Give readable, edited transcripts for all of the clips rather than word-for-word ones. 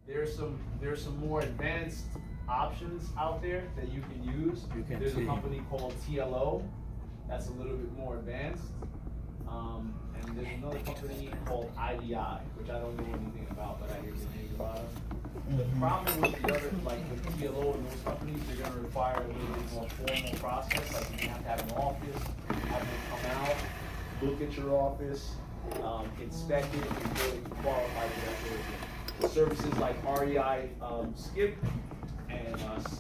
there's some more advanced options out there that you can use. There's a company called TLO that's a little bit more advanced. And there's another company called IDI, which I don't know anything about, but I hear good things about them. The problem with the other, like with TLO and those companies, they're gonna require a little bit more formal process, like you have to have an office, have them come out, look at your office, inspect it, if you're really qualified for that sort of thing. The services like REI Skip and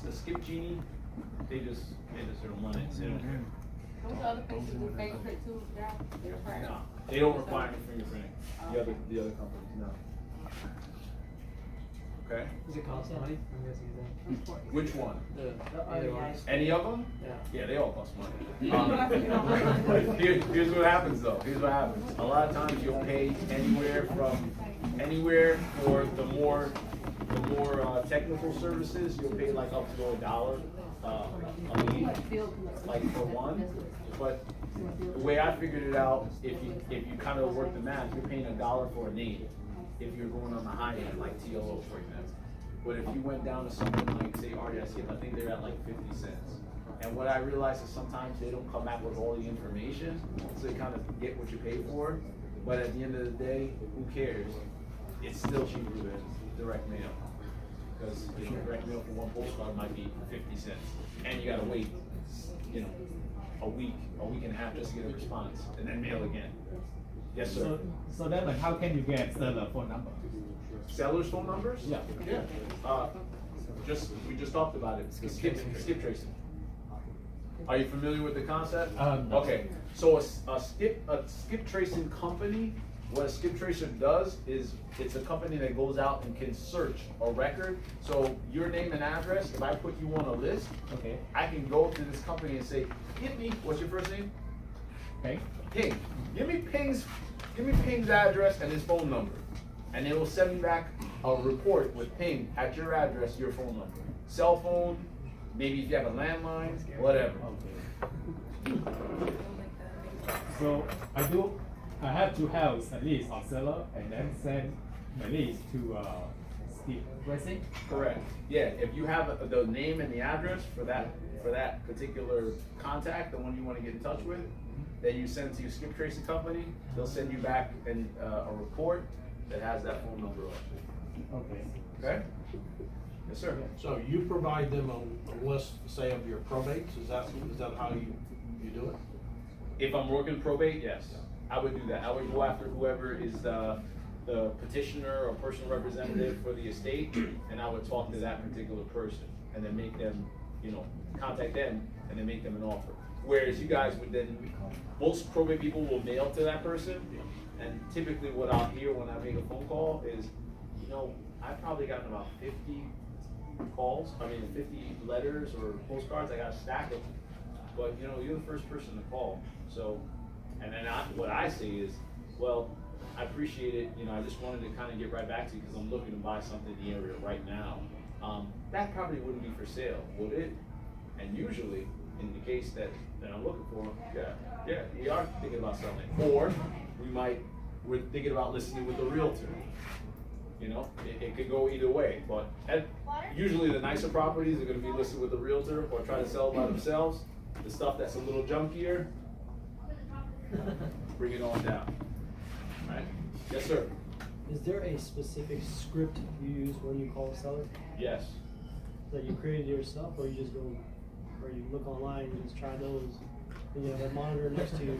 the Skip Genie, they just don't run it. They don't care. Those other places do fingerprint too, they require. No, they don't require any fingerprinting. The other companies, no. Okay. Does it cost money? I'm guessing that. Which one? Either one. Any of them? Yeah. Yeah, they all cost money. Here's what happens though. Here's what happens. A lot of times you'll pay anywhere for the more technical services. You'll pay like up to $1 a lead, like for one. But the way I figured it out, if you kind of work the math, you're paying $1 for a name. If you're going on the high end, like TLO for example. But if you went down to something like say RDIC, I think they're at like 50 cents. And what I realized is sometimes they don't come back with all the information, so you kind of get what you pay for. But at the end of the day, who cares? It's still cheaper than direct mail. Because direct mail for one postcard might be 50 cents. And you gotta wait, a week and a half just to get a response, and then mail again. Yes, sir. So then, like, how can you get seller phone number? Sellers' phone numbers? Yeah. Yeah. We just talked about it. Skip tracing. Are you familiar with the concept? No. Okay. So a skip tracing company, what a skip tracer does is it's a company that goes out and can search a record. So your name and address, if I put you on a list, Okay. I can go to this company and say, give me, what's your first name? Okay. Ping. Give me Ping's address and his phone number. And they will send me back a report with Ping at your address, your phone number. Cell phone, maybe if you have a landline, whatever. Okay. So I have to have a list of seller and then send the list to Skip Racing. Correct. Yeah, if you have the name and the address for that particular contact, the one you want to get in touch with, then you send to your skip tracing company. They'll send you back a report that has that phone number on it. Okay. Okay? Yes, sir. So you provide them a list, say, of your probates? Is that how you do it? If I'm working probate, yes, I would do that. I would go after whoever is the petitioner or personal representative for the estate, and I would talk to that particular person, and then make them, contact them, and then make them an offer. Whereas you guys would then, most probate people will mail to that person, and typically what I'll hear when I make a phone call is, I've probably gotten about 50 letters or postcards. I got a stack of them. But you're the first person to call. So, and then what I say is, well, I appreciate it. I just wanted to kind of get right back to you because I'm looking to buy something in the area right now. That probably wouldn't be for sale, would it? And usually, in the case that I'm looking for, yeah, we are thinking about selling it. Or we're thinking about listing with a realtor. It could go either way, but usually the nicer properties are going to be listed with a realtor or try to sell by themselves. The stuff that's a little junkier, bring it on down. All right? Yes, sir. Is there a specific script you use when you call a seller Yes. that you created yourself, or you just go, or you look online and just try those, and you have a monitor next to you?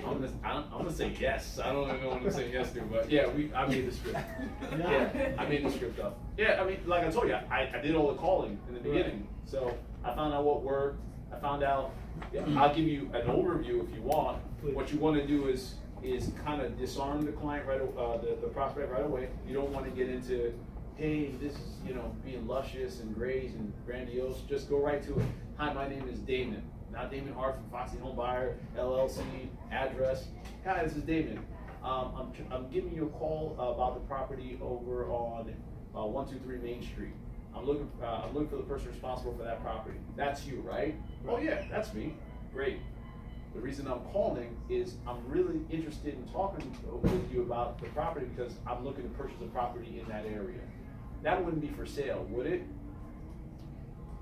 I'm gonna say yes. I don't even know what to say yes to, but yeah, I made the script. Yeah, I made the script up. Yeah, I mean, like I told you, I did all the calling in the beginning, so I found out what worked. I found out. I'll give you an overview if you want. What you want to do is kind of disarm the client the prospect right away. You don't want to get into, hey, this is being luscious and great and grandiose. Just go right to it. Hi, my name is Damon. Not Damon Hart from Foxy Home Buyer LLC. Address. Hi, this is Damon. I'm giving you a call about the property over on 123 Main Street. I'm looking for the person responsible for that property. That's you, right? Oh yeah, that's me. Great. The reason I'm calling is I'm really interested in talking with you about the property because I'm looking to purchase a property in that area. that wouldn't be for sale, would it?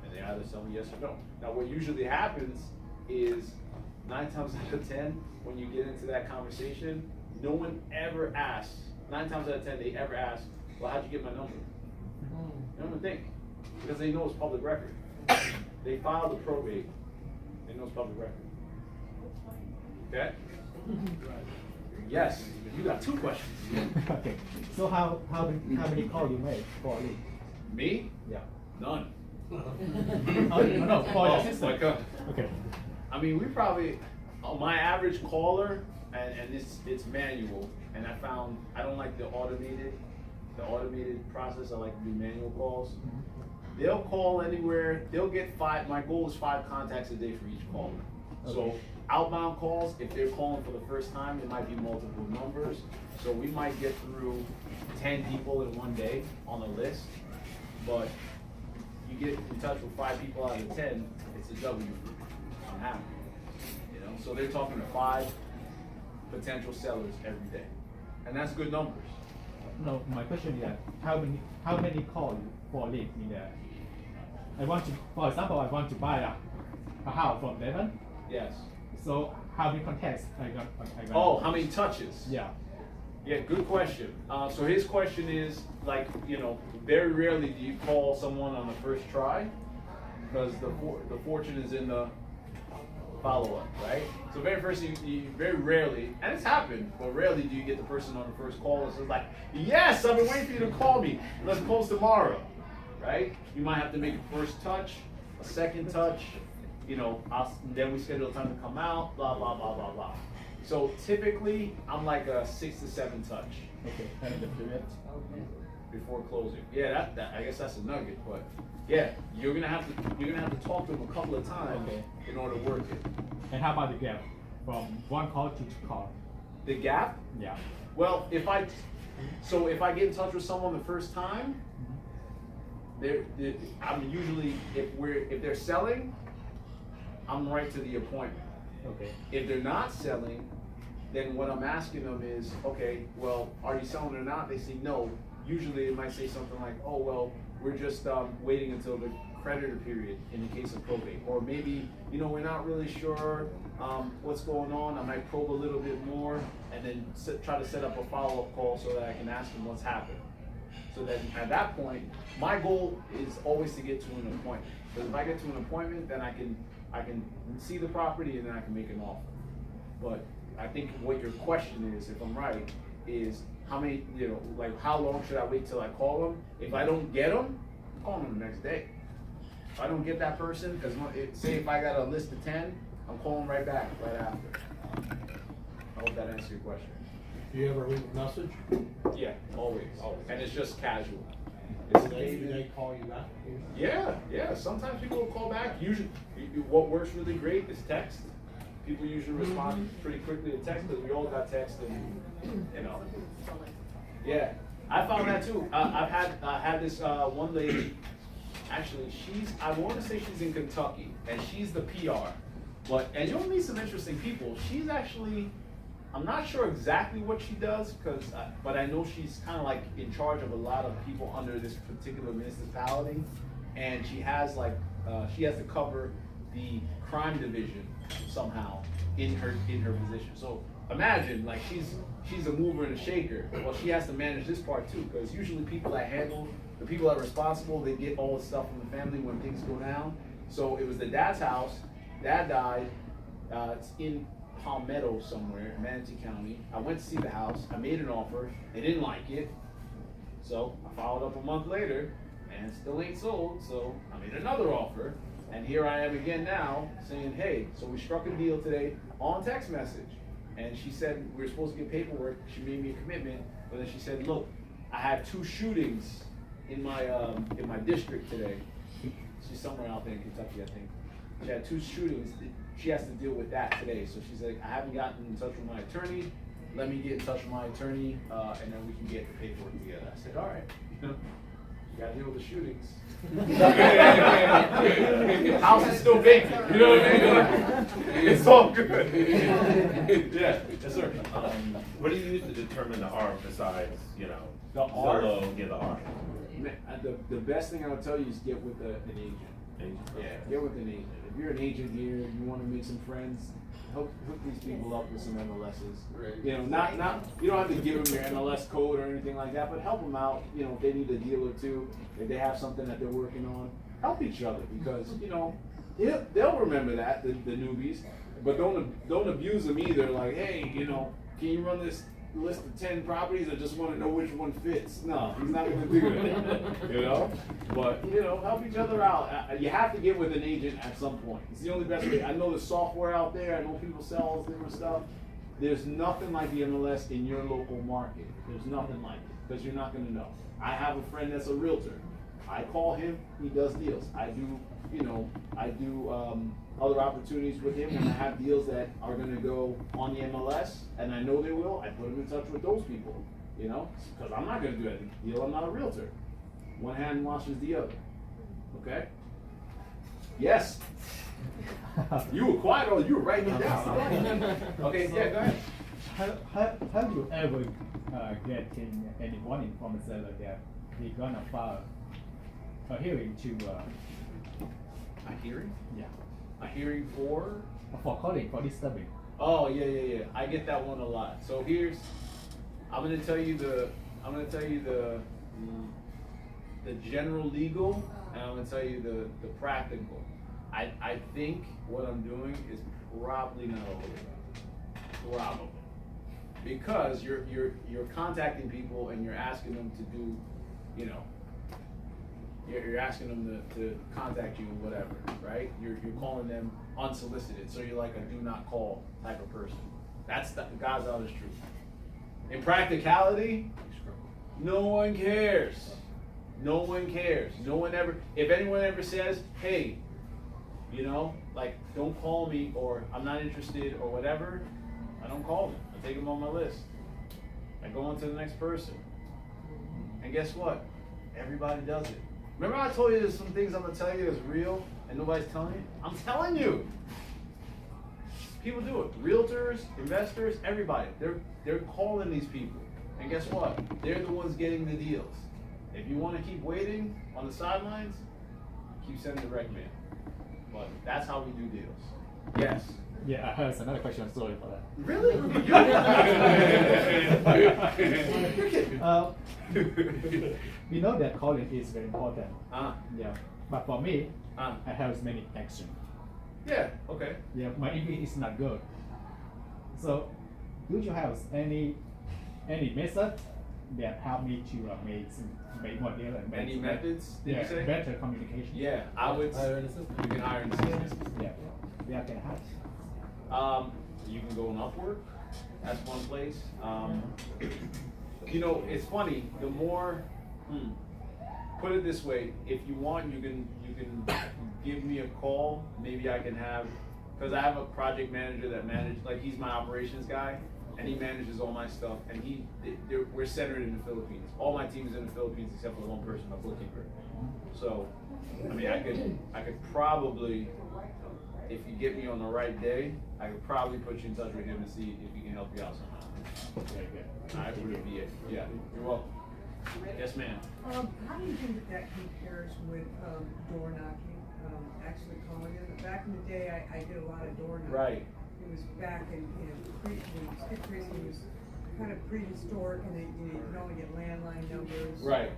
And they either tell me yes or no. Now, what usually happens is 9 times out of 10, when you get into that conversation, no one ever asks. 9 times out of 10, they ever ask, well, how'd you get my number? They don't even think, because they know it's public record. They filed the probate. They know it's public record. Okay? Yes, you got 2 questions. Okay. So how many calls you make for a lead? Me? Yeah. None. Oh, no, for your system. Okay. I mean, we probably, my average caller, and it's manual, and I found, I don't like the automated process, I like to do manual calls. They'll call anywhere, they'll get 5, my goal is 5 contacts a day for each caller. So outbound calls, if they're calling for the first time, it might be multiple numbers. So we might get through 10 people in one day on a list, but you get in touch with 5 people out of 10, it's a W. I'm happy. You know, so they're talking to 5 potential sellers every day, and that's good numbers. No, my question is that how many calls for a lead in there? I want to, for example, I want to buy a house from Damon. Yes. So how many contacts I got? Oh, how many touches? Yeah. Yeah, good question. So his question is, like, you know, very rarely do you call someone on the first try, because the fortune is in the follow-up, right? So very first, you very rarely, and it's happened, but rarely do you get the person on the first call that says like, yes, I've been waiting for you to call me. Let's close tomorrow, right? You might have to make a first touch, a second touch, you know, then we schedule time to come out, blah, blah, blah, blah, blah. So typically, I'm like a 6 to 7 touch. Okay. And the period. Before closing. Yeah, that I guess that's a nugget, but yeah, you're gonna have to talk to them a couple of times in order to work it. And how about the gap from 1 call to 2 calls? The gap? Yeah. Well, if I get in touch with someone the first time, I'm usually if they're selling, I'm right to the appointment. Okay. If they're not selling, then what I'm asking them is, okay, well, are you selling or not? They say no. Usually they might say something like, oh, well, we're just waiting until the creditor period in the case of probate. Or maybe, you know, we're not really sure what's going on. I might probe a little bit more and then try to set up a follow-up call so that I can ask them what's happened. So that at that point, my goal is always to get to an appointment. Because if I get to an appointment, then I can see the property and then I can make an offer. But I think what your question is, if I'm right, is how many, you know, like how long should I wait till I call them? If I don't get them, I'm calling them the next day. If I don't get that person, because say if I got a list of 10, I'm calling right back right after. I hope that answers your question. Do you ever leave a message? Yeah, always. And it's just casual. Do they call you back? Yeah. Sometimes people will call back. Usually, what works really great is text. People usually respond pretty quickly to text because we all got text and, you know. Yeah, I found that too. I've had this one lady. Actually, I want to say she's in Kentucky, and she's the PR. And you'll meet some interesting people. She's actually, I'm not sure exactly what she does, but I know she's kind of like in charge of a lot of people under this particular municipality, and she has to cover the crime division somehow in her position. So imagine, like, she's a mover and a shaker. Well, she has to manage this part too, because usually people that are responsible, they get all the stuff from the family when things go down. So it was the dad's house. Dad died. It's in Palmetto somewhere, Manatee County. I went to see the house. I made an offer. They didn't like it. So I followed up a month later, and it still ain't sold. So I made another offer. And here I am again now saying, hey, so we struck a deal today on text message. And she said we were supposed to get paperwork. She made me a commitment. But then she said, look, I had 2 shootings in my district today. She's somewhere out there in Kentucky, I think. She had 2 shootings. She has to deal with that today. So she's like, I haven't gotten in touch with my attorney. Let me get in touch with my attorney, and then we can get the paperwork together. I said, all right. You gotta deal with the shootings. House is still vacant. You know what I mean? It's all good. Yeah. Yes, sir. What do you use to determine the ARM besides, you know, The ARM? Zillow, yeah, the ARM? The best thing I would tell you is get with an agent. Yeah, get with an agent. If you're an agent here, you want to make some friends, hook these people up with some MLSs. Right. You know, not you don't have to give them your MLS code or anything like that, but help them out. You know, if they need a deal or two, if they have something that they're working on, help each other because you know they'll remember that the newbies, but don't abuse them either. Like, hey, you know, can you run this list of 10 properties? I just want to know which one fits. No, he's not going to do that. You know, but you know, help each other out. You have to get with an agent at some point. It's the only best way. I know the software out there. I know people sell all this different stuff. There's nothing like the MLS in your local market. There's nothing like it because you're not going to know. I have a friend that's a realtor. I call him. He does deals. I do. You know, I do other opportunities with him when I have deals that are going to go on the MLS, and I know they will. I put him in touch with those people. You know, because I'm not going to do that deal. I'm not a realtor. One hand washes the other. Okay. Yes. You were quiet, or you were writing it down. Okay. Yeah. Go ahead. Have you ever get any warning from the seller that he gonna file a hearing to A hearing? yeah A hearing for? for calling for disturbing? Oh yeah. I get that one a lot. So I'm gonna tell you the general legal, and I'm gonna tell you the practical. I think what I'm doing is probably not illegal. Probably. Because you're contacting people and you're asking them to do, you know, you're asking them to contact you, whatever, right? You're calling them unsolicited, so you're like a do not call type of person. That's the God's honest truth. In practicality, no one cares. No one cares. No one ever, if anyone ever says, hey, you know, like, don't call me, or I'm not interested, or whatever, I don't call them. I take them on my list. I go on to the next person. And guess what? Everybody does it. Remember I told you there's some things I'm gonna tell you is real and nobody's telling you? I'm telling you. People do it. Realtors, investors, everybody. They're calling these people. And guess what? They're the ones getting the deals. If you want to keep waiting on the sidelines, keep sending the rec mail. But that's how we do deals. Yes. Yeah, I heard another question. Sorry for that. Really? We know that calling is very important. Yeah. But for me, I have many actions. Yeah, okay. Yeah, my English is not good. So, do you have any method that help me to make more deal and Any methods, did you say? better communication? Yeah, I would. You can hire an assistant. Yeah, where can I have? You can go on Upwork. That's one place. You know, it's funny. The more, put it this way: if you want, you can give me a call. Maybe I can have, because I have a project manager that he's my operations guy, and he manages all my stuff. And we're centered in the Philippines. All my team is in the Philippines except for one person, my bookkeeper. So, I mean, I could probably, if you get me on the right day, I could probably put you in touch with him and see if he can help you out somehow. Very good. All right, would it be it? Yeah, you're welcome. Yes, ma'am. How do you think that compares with door knocking, actually calling it? Back in the day, I did a lot of door knocking. Right. It was back in, when Skip Tracy was kind of prehistoric, and you could only get landline numbers. Right.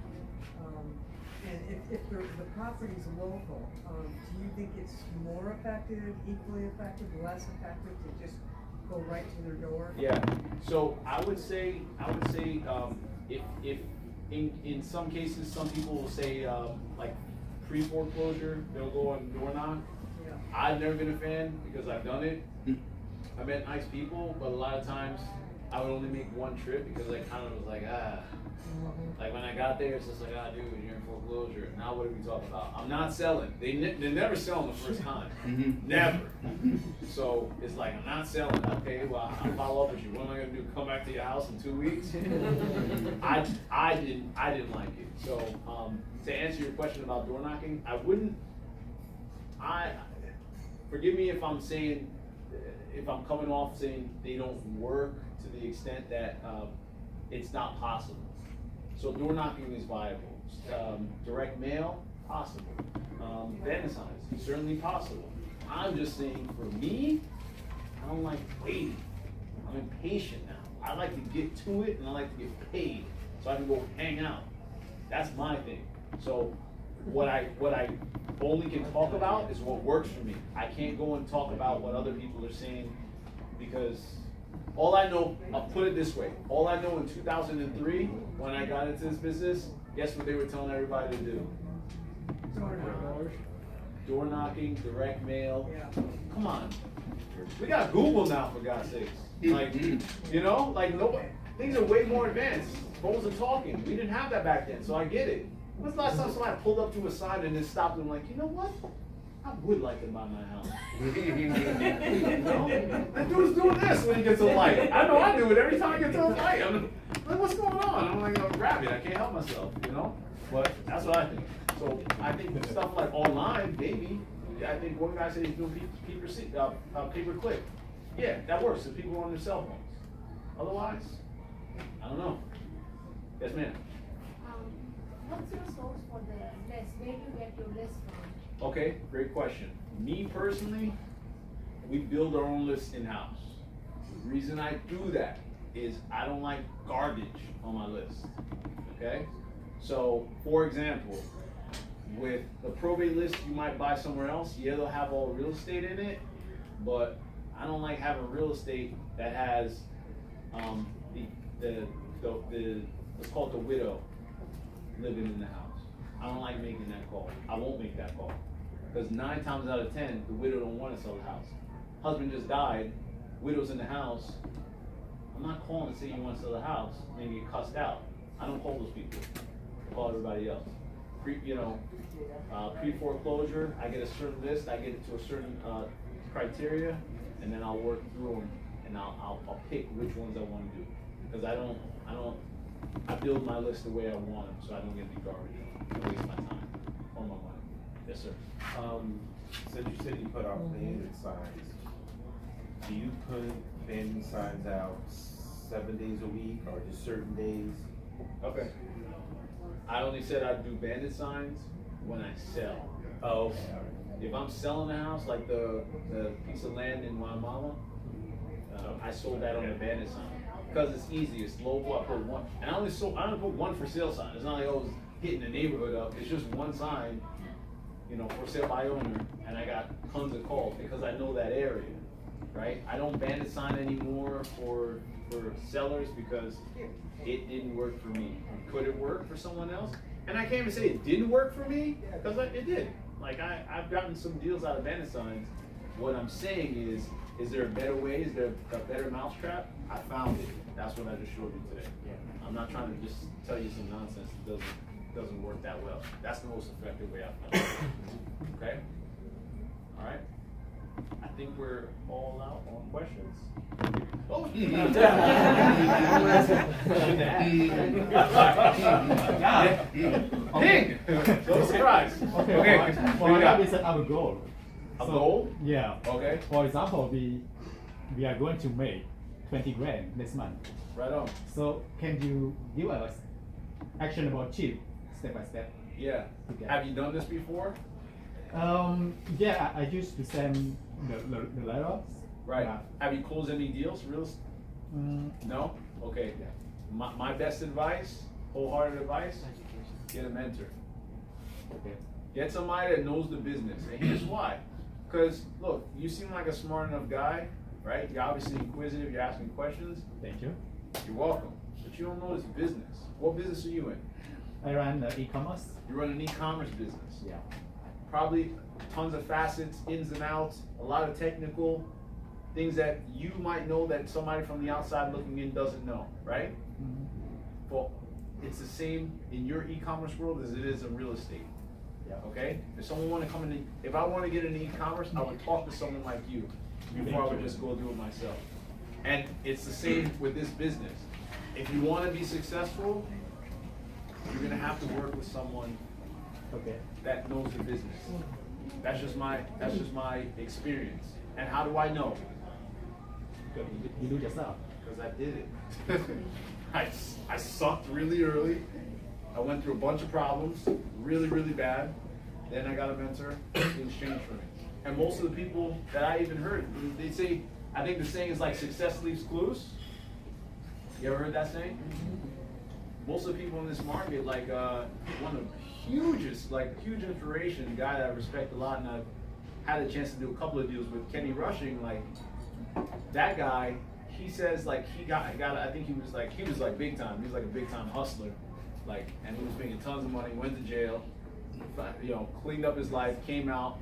And if the property's local, do you think it's more effective, equally effective, less effective to just go right to their door? Yeah. So I would say, if in some cases, some people will say like pre-foreclosure, they'll go on door knock. Yeah. I've never been a fan because I've done it. I met nice people, but a lot of times I would only make one trip because I kind of was like, like when I got there, it's just like, dude, you're in foreclosure. Now what are we talking about? I'm not selling. They never sell them the first time. Never. So it's like, I'm not selling. Okay, well, I'll follow up with you. What am I gonna do? Come back to your house in 2 weeks? I didn't like it. So to answer your question about door knocking, forgive me if I'm saying, if I'm coming off saying they don't work to the extent that it's not possible. So door knocking is viable. Direct mail, possible. Bandit signs, certainly possible. I'm just saying, for me, I don't like waiting. I'm impatient now. I like to get to it and I like to get paid so I can go hang out. That's my thing. So what I only can talk about is what works for me. I can't go and talk about what other people are saying, because all I know, I'll put it this way, all I know in 2003, when I got into this business, guess what they were telling everybody to do? Door knocking, direct mail. Yeah. Come on. We got Google now, for God's sakes. Like, you know, like nobody, things are way more advanced. Phones are talking. We didn't have that back then, so I get it. When's the last time somebody pulled up to a sign and then stopped and like, you know what? I would like to buy my house. You know? That dude's doing this when he gets a light. I know I do it every time I get to a light. I'm like, what's going on? I'm like, I'll grab it. I can't help myself, you know? But that's what I think. So I think stuff like online, maybe. I think one guy said he's doing pay-per-click. Yeah, that works if people are on their cell phones. Otherwise, I don't know. Yes, ma'am. What's your source for the list? Where do you get your list from? Okay, great question. Me personally, we build our own list in-house. The reason I do that is I don't like garbage on my list, okay? So, for example, with the probate list you might buy somewhere else, yeah, they'll have all real estate in it, but I don't like having real estate that has let's call it the widow living in the house. I don't like making that call. I won't make that call. Because 9 times out of 10, the widow don't want to sell the house. Husband just died, widow's in the house. I'm not calling to say you want to sell the house and get cussed out. I don't call those people. I call everybody else. Pre-foreclosure, I get a certain list, I get it to a certain criteria, and then I'll work through them, and I'll pick which ones I want to do. Because I build my list the way I want them, so I don't get any garbage. I don't waste my time or my money. Yes, sir. Since you said you put out bandit signs, do you put bandit signs out 7 days a week or just certain days? Okay. I only said I'd do bandit signs when I sell. Oh, okay. If I'm selling a house, like the piece of land in Guatemala, I sold that on the bandit sign. Because it's easy, it's local, I put one, and I only put one for sale sign. It's not like I was hitting the neighborhood up, it's just one sign, you know, for sale by owner, and I got tons of calls because I know that area, right? I don't bandit sign anymore for sellers because it didn't work for me. Could it work for someone else? And I can't even say it didn't work for me, because it did. Like, I've gotten some deals out of bandit signs. What I'm saying is there a better way? Is there a better mousetrap? I found it. That's what I just showed you today. I'm not trying to just tell you some nonsense that doesn't work that well. That's the most effective way I found it. Okay? All right? I think we're all out on questions. Oh, Ping! No surprise. Okay. For that, we set our goal. A goal? Yeah. Okay. For example, we are going to make 20 grand next month. Right on. So can you give us actionable tip, step by step? Yeah. Okay. Have you done this before? Yeah, I used to send the letters. Right. Yeah. Have you closed any deals? No? Okay. Yeah. My best advice, wholehearted advice, get a mentor. Okay. Get somebody that knows the business. And here's why. Because, look, you seem like a smart enough guy, right? You're obviously inquisitive, you're asking questions. Thank you. You're welcome. But you don't know this business. What business are you in? I run e-commerce. You run an e-commerce business. Yeah. Probably tons of facets, ins and outs, a lot of technical things that you might know that somebody from the outside looking in doesn't know, right? Mm-hmm. Well, it's the same in your e-commerce world as it is in real estate. Yeah. Okay? If someone want to come in, if I want to get into e-commerce, I would talk to someone like you before I would just go do it myself. And it's the same with this business. If you want to be successful, you're gonna have to work with someone that knows the business. That's just my experience. And how do I know? You do yourself. Because I did it. I sucked really early. I went through a bunch of problems, really, really bad. Then I got a mentor in exchange for me. And most of the people that I even heard, they say, I think the saying is like success leaves clues. You ever heard that saying? Most of the people in this market, like one of the hugest, like huge inspiration, a guy that I respect a lot, and I've had a chance to do a couple of deals with, Kenny Rushing, like that guy, he says like he got I think he was like big time. He was like a big time hustler, like, and he was making tons of money, went to jail, you know, cleaned up his life, came out,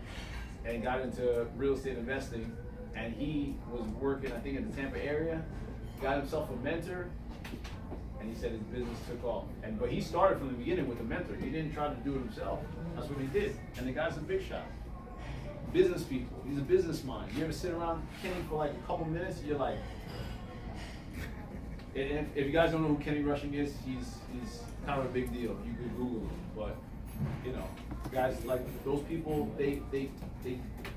and got into real estate investing. And he was working, I think, in the Tampa area, got himself a mentor, and he said his business took off. But he started from the beginning with a mentor. He didn't try to do it himself. That's what he did. And the guy's a big shot. Business people. He's a business mind. You ever sit around Kenny for like a couple minutes, you're like, and if you guys don't know who Kenny Rushing is, he's kind of a big deal. You could Google him, but you know, guys like those people,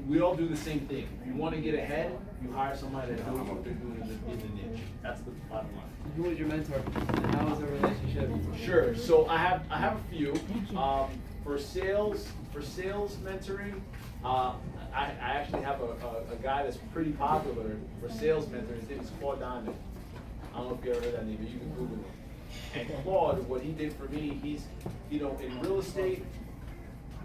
we all do the same thing. If you want to get ahead, you hire somebody that knows what they're doing in the niche. That's the bottom line. Who was your mentor? And how was the relationship? Sure. So I have a few. For sales mentoring, I actually have a guy that's pretty popular for sales mentoring. His name is Claude Damon. I don't know if you ever heard that name, but you can Google him. And Claude, what he did for me, he's, you know, in real estate,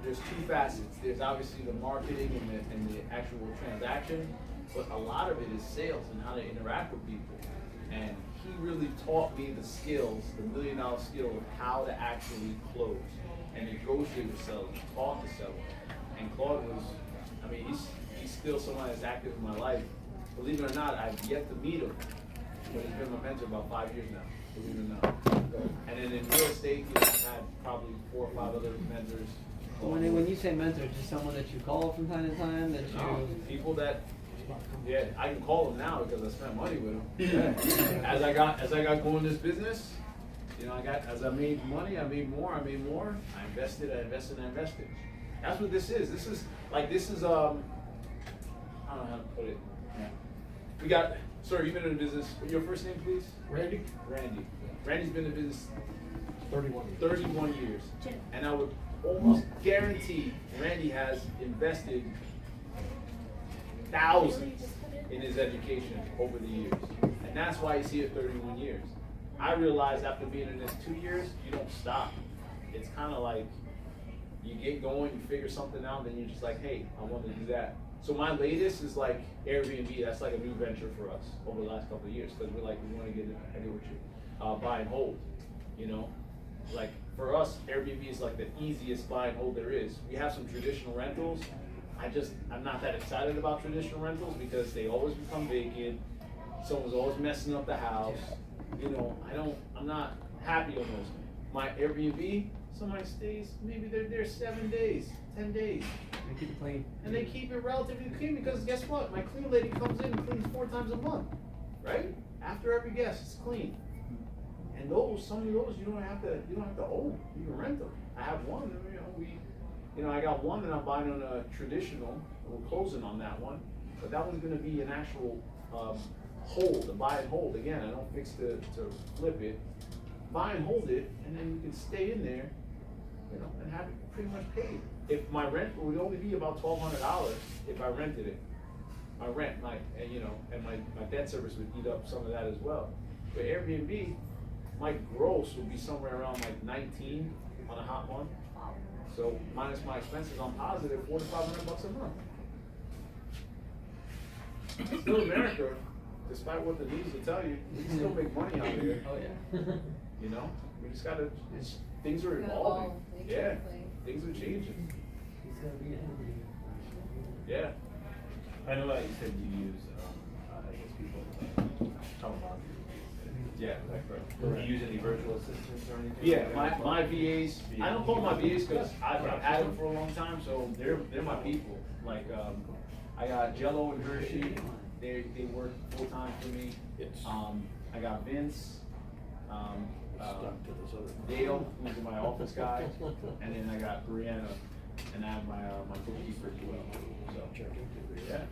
there's two facets. There's obviously the marketing and the actual transaction, but a lot of it is sales and how to interact with people. And he really taught me the skills, the $1 million skill of how to actually close and negotiate with sellers, talk to sellers. And Claude was, I mean, he's still someone that's active in my life. Believe it or not, I've yet to meet him, but he's been my mentor about 5 years now, believe it or not. And then in real estate, you know, I've had probably 4 or 5 other mentors. When you say mentor, just someone that you call from time to time, that you... No, people that, yeah, I can call them now because I spent money with them. Yeah. As I got going this business, you know, as I made money, I made more. I invested. That's what this is. This is, I don't know how to put it. Yeah. We got, sir, you've been in the business. Your first name, please? Randy? Randy. Randy's been in the business 31 years. And I would almost guarantee Randy has invested thousands in his education over the years. And that's why he's here 31 years. I realized after being in this 2 years, you don't stop. It's kind of like you get going, you figure something out, then you're just like, hey, I want to do that. So my latest is like Airbnb. That's like a new venture for us over the last couple of years because we want to get ahead with you. Buy and hold, you know? Like for us, Airbnb is like the easiest buy and hold there is. We have some traditional rentals. I'm not that excited about traditional rentals because they always become vacant. Someone's always messing up the house. You know, I'm not happy on those. My Airbnb, somebody stays, maybe they're there 7 days, 10 days. They keep it clean. And they keep it relatively clean because guess what? My clean lady comes in and cleans 4 times a month, right? After every guest, it's clean. And some of those you don't have to own. You can rent them. I have one. I got one that I'm buying on a traditional. We're closing on that one, but that one's going to be an actual hold, a buy and hold. Again, I don't fix to flip it. Buy and hold it, and then you can stay in there, you know, and have it pretty much paid. If my rent would only be about $1,200 if I rented it. My rent, and my debt service would eat up some of that as well. But Airbnb, my gross would be somewhere around like 19 on a hot month. So minus my expenses, I'm positive $400 to $500 a month. Still America, despite what the news will tell you, we can still make money out here. Oh yeah. You know, we just gotta. Things are evolving. Yeah, things are changing. Yeah. I know that you said you use, I guess people, telemarketers. Yeah, that's correct. Do you use any virtual assistants or anything? Yeah, my VAs, I don't call them my VAs because I've had them for a long time, so they're my people. Like, I got Jello and Hershey, they work full time for me. I got Vince, Dale, who's my office guy, and then I got Brianna, and I have my bookkeeper as well. So, yeah.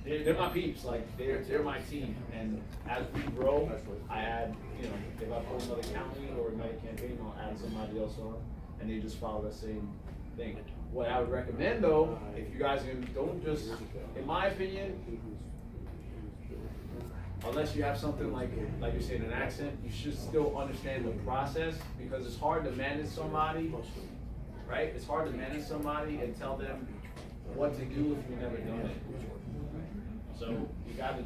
they're my peeps, like, they're my team, and as we grow, I add, you know, if I pull another county or another campaign, I'll add somebody else on, and they just follow the same thing. What I would recommend though, if you guys don't just, in my opinion, unless you have something like you're saying, an accent, you should still understand the process, because it's hard to manage somebody, right? It's hard to manage somebody and tell them what to do if you've never done it. So you gotta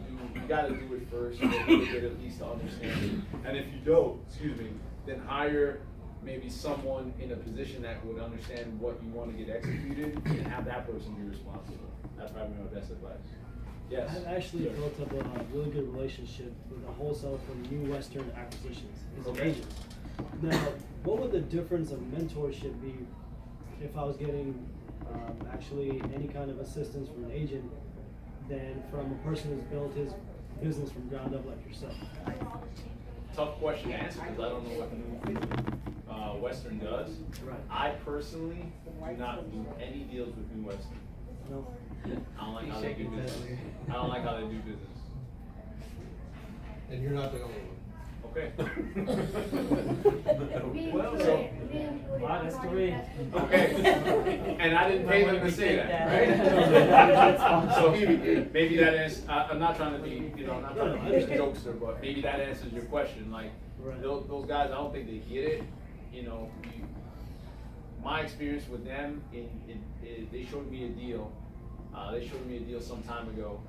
do it first, so that you get at least to understand it. And if you don't, then hire maybe someone in a position that would understand what you want to get executed, and have that person be responsible. That's probably my best advice. Yes. I've actually Sir. built up a really good relationship with a wholesaler from New Western Acquisitions. He's an Okay. agent. Now, what would the difference of mentorship be if I was getting actually any kind of assistance from an agent than from a person who's built his business from ground up like yourself? Tough question to answer, because I don't know what New Western does. Right. I personally do not do any deals with New Western. No? I don't like how they do business. I don't like how they do business. And you're not the only one. Okay. Well, so- Wow, that's three. Okay. And I didn't pay them to say that, right? So maybe that is, I'm not trying to be, you know, I'm not trying to be a jokester, but maybe that answers your question. Like, Right. those guys, I don't think they get it. You know, my experience with them, they showed me a deal. They showed me a deal some time ago,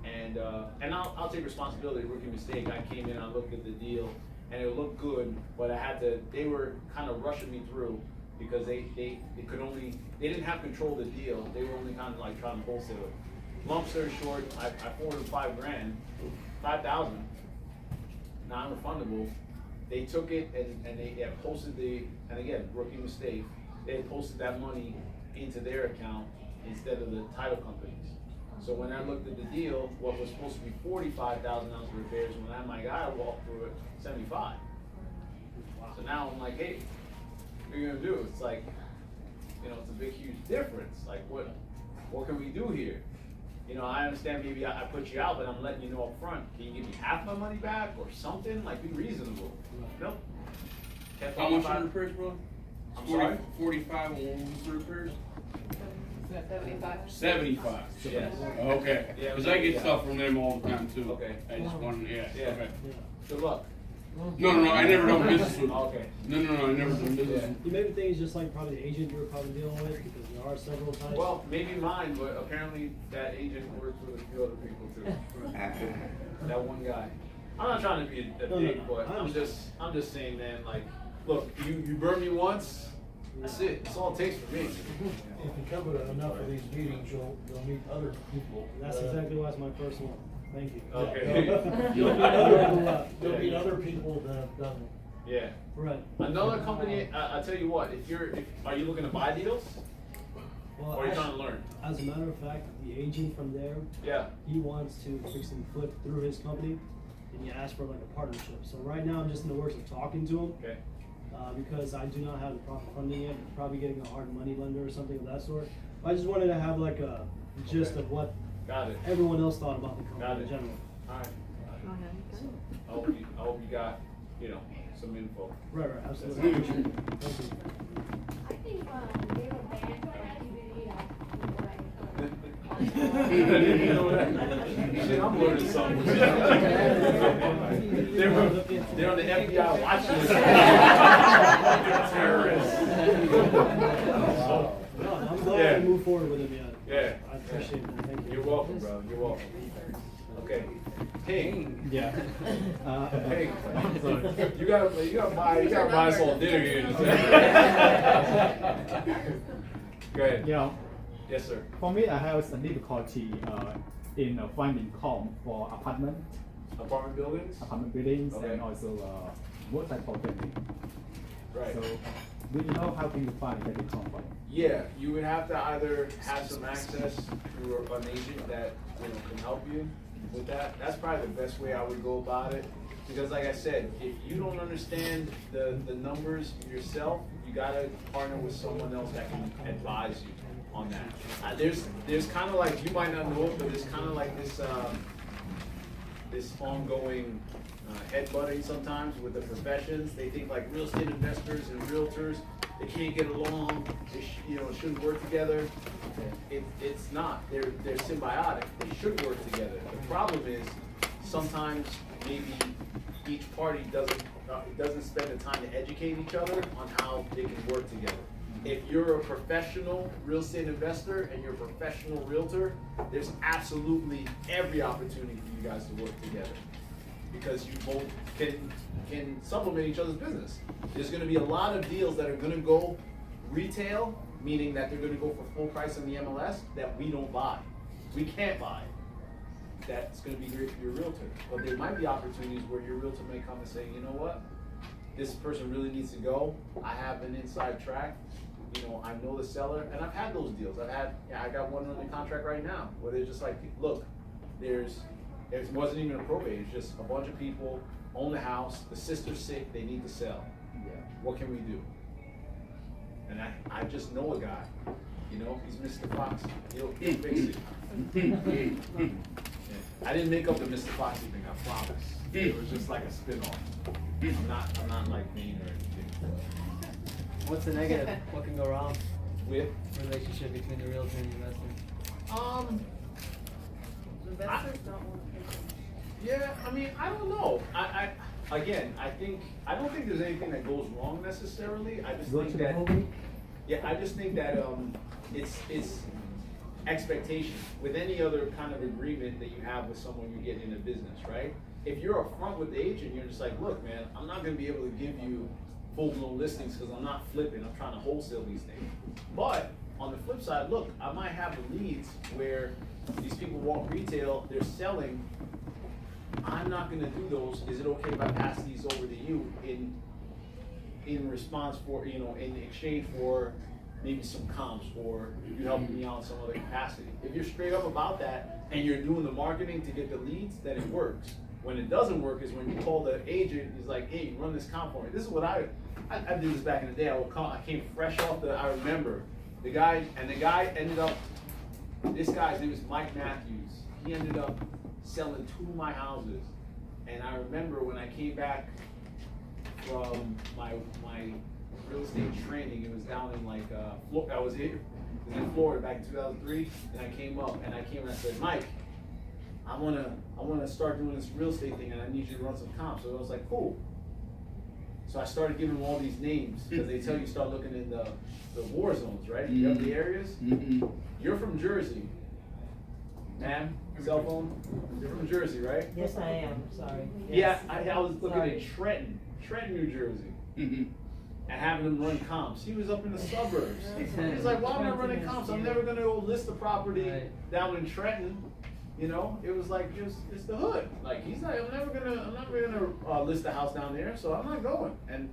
and I'll take responsibility. Rookie mistake. I came in, I looked at the deal, and it looked good, but they were kind of rushing me through, because they didn't have control of the deal. They were only kind of like trying to wholesale it. Long story short, I forwarded $5,000, non-refundable. They took it and they had posted and again, rookie mistake, they had posted that money into their account instead of the title companies. So when I looked at the deal, what was supposed to be $45,000 of repairs, when my guy walked through it, 75. So now I'm like, hey, what are you gonna do? It's like, you know, it's a big, huge difference. Like, what can we do here? You know, I understand maybe I put you out, but I'm letting you know up front. Can you give me half my money back or something? Like, be reasonable. Nope. Kept How on much fire. on the repairs, bro? I'm sorry? 45 and what was the repairs? 75. 75. Yes. Okay. Yeah, Because I get yeah. stuff from them all the time too. Okay. I just wanted, yeah. Yeah. Okay. Good luck. No, I never done business with them. Okay. No, I never done business Yeah. with You maybe think it's just like probably the agent you were probably dealing with, because there are several types. Well, maybe mine, but apparently that agent works with a few other people too. That one guy. I'm not trying to be a No, dick, no. but I I'm understand. just saying, man, like, look, you burn me once, that's it. That's all it takes for me. If you come to enough of these meetings, you'll meet other people. That's exactly why it's my first one. Thank you. Okay. You'll meet you'll meet other people that have done it. Yeah. Right. Another company, I'll tell you what, are you looking to buy deals? Well, Or are you trying to learn? as a matter of fact, the agent from there, Yeah. he wants to fix and flip through his company, and he asked for like a partnership. So right now, I'm just in the works of talking to him, Okay. because I do not have the proper funding yet. Probably getting a hard money lender or something of that sort. But I just wanted to have like a gist Okay. of what Got it. everyone else thought about the Got company it. in general. Alright. I hope you got, you know, some info. Right, absolutely. That's Thank you. I think they were banned from You know what? Shit, I'm learning something. They're on the FBI watch list. They're terrorists. No, I'm glad Yeah. to move forward with him, yeah. Yeah. I appreciate it, man. Thank you. You're welcome, bro. You're welcome. Okay. Hey. Yeah. Hey. You gotta buy us all dinner here. Go ahead. You know, Yes, sir. for me, I have some difficulty in finding comp for apartment Apartment buildings? buildings, Okay. and also what type of building. Right. So, do you know how can you find that comp? Yeah, you would have to either have some access through an agent that, you know, can help you with that. That's probably the best way I would go about it. Because like I said, if you don't understand the numbers yourself, you gotta partner with someone else that can advise you. on that. There's kind of like, you might not know it, but there's kind of like this ongoing headbutting sometimes with the professions. They think like real estate investors and realtors, they can't get along. They shouldn't work together. It's not. They're symbiotic. They should work together. The problem is sometimes maybe each party doesn't spend the time to educate each other on how they can work together. If you're a professional real estate investor and you're a professional realtor, there's absolutely every opportunity for you guys to work together, because you both can supplement each other's business. There's gonna be a lot of deals that are gonna go retail, meaning that they're gonna go for full price on the MLS, that we don't buy. We can't buy. That's gonna be great for your realtor. But there might be opportunities where your realtor may come and say, you know what? This person really needs to go. I have an inside track. I know the seller, and I've had those deals. I got one under contract right now where they're just like, look, it wasn't even a probate. It's just a bunch of people own the house. The sister's sick. They need to sell. Yeah. What can we do? And I just know a guy. He's Mr. Foxy. He'll fix it. Yeah. I didn't make up the Mr. Foxy thing. I promise. It was just like a spin-off. I'm not like mean or anything. What's the negative? What can go wrong? With Relationship between the realtor and the investor. Investors don't want to pay them. Yeah, I mean, I don't know. I don't think there's anything that goes wrong necessarily. I just think that, I just think that it's expectation. With any other kind of agreement that you have with someone you're getting in a business, right? If you're upfront with the agent, you're just like, look, man, I'm not gonna be able to give you full-blown listings because I'm not flipping. I'm trying to wholesale these things. But on the flip side, look, I might have the leads where these people want retail, they're selling. I'm not gonna do those. Is it okay if I pass these over to you in response for, in exchange for maybe some comps, or you helping me out in some other capacity? If you're straight up about that and you're doing the marketing to get the leads, then it works. When it doesn't work is when you call the agent, he's like, hey, run this comp for me. This is what I did this back in the day. I came fresh off I remember the guy ended up, this guy's name is Mike Matthews. He ended up selling 2 of my houses. And I remember when I came back from my real estate training, it was down in I was in Florida back in 2003, and I came and I said, Mike, I wanna start doing this real estate thing, and I need you to run some comps. So I was like, cool. So I started giving him all these names, because they tell you start looking in the war zones, right? You have the areas. Mm-hmm. You're from Jersey, ma'am. Cell phone. You're from Jersey, right? Yes, I am, sorry. Yeah, Yes. I was looking Sorry. at Trenton, New Jersey, Mm-hmm. and having him run comps. He was up in the suburbs. He's like, why am I running comps? I'm never gonna go list the property down in Trenton. It was like, it's the hood. Like, he's like, I'm never gonna list the house down there, so I'm not going. And